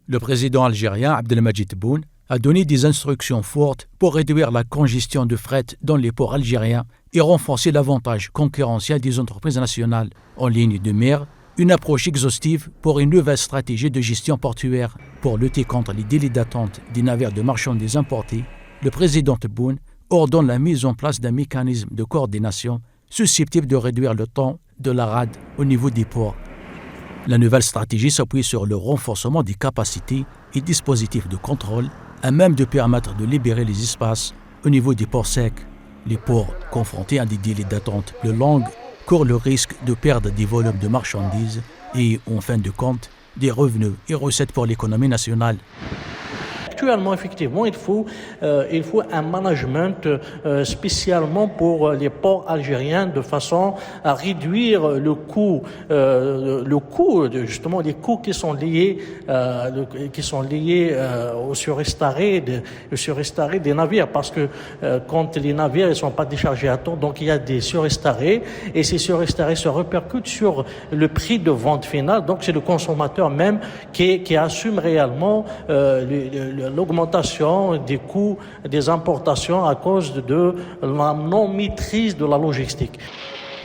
Le président algérien Abdelmadjid Tebboune a donné des instructions fortes pour réduire la congestion de fret dans les ports algériens et renforcer l'avantage concurrentiel des entreprises nationales. En ligne de mer, une approche exhaustive pour une nouvelle stratégie de gestion portuaire. Pour lutter contre les délais d'attente des navires de marchandises importés, le président Tebboune ordonne la mise en place d'un mécanisme de coordination susceptible de réduire le temps de la rade au niveau des ports. La nouvelle stratégie s'appuie sur le renforcement des capacités et dispositifs de contrôle à même de permettre de libérer les espaces au niveau des ports secs. Les ports confrontés à des délais d'attente plus longs courent le risque de perdre des volumes de marchandises et, en fin de compte, des revenus et recettes pour l'économie nationale. Actuellement, effectivement, il faut un management spécialement pour les ports algériens de façon à réduire le coût justement les coûts qui sont liés au surestaré des navires, parce que quand les navires ne sont pas déchargés à temps, donc il y a des surestarés et ces surestarés se répercutent sur le prix de vente final. Donc c'est le consommateur même qui assume réellement l'augmentation des coûts des importations à cause de la non-maîtrise de la logistique.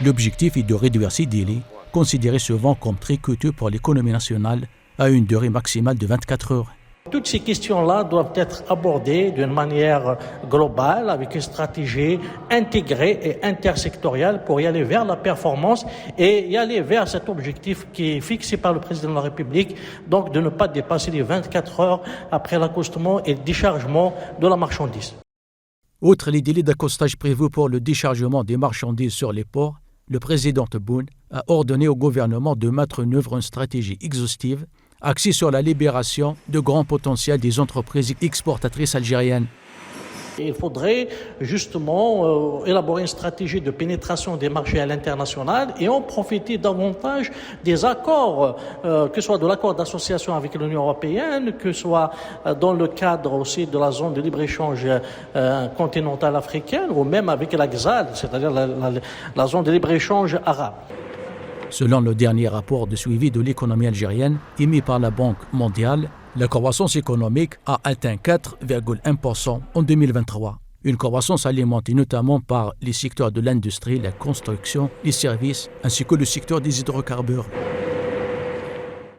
L'objectif est de réduire ces délais, considérés souvent comme très coûteux pour l'économie nationale, à une durée maximale de 24 heures. Toutes ces questions-là doivent être abordées d'une manière globale, avec une stratégie intégrée et intersectorielle pour y aller vers la performance et y aller vers cet objectif qui est fixé par le président de la République, donc de ne pas dépasser les 24 heures après l'accostement et le déchargement de la marchandise. Outre les délais d'accostage prévus pour le déchargement des marchandises sur les ports, le président Tebboune a ordonné au gouvernement de mettre en œuvre une stratégie exhaustive axée sur la libération de grands potentiels des entreprises exportatrices algériennes. Il faudrait justement élaborer une stratégie de pénétration des marchés à l'international et en profiter davantage des accords, que ce soit de l'accord d'association avec l'Union européenne, que ce soit dans le cadre aussi de la zone de libre-échange continentale africaine, ou même avec la GZAL, c'est-à-dire la zone de libre-échange arabe. Selon le dernier rapport de suivi de l'économie algérienne émis par la Banque mondiale, la croissance économique a atteint 4,1% en 2023. Une croissance alimentée notamment par les secteurs de l'industrie, la construction, les services, ainsi que le secteur des hydrocarbures.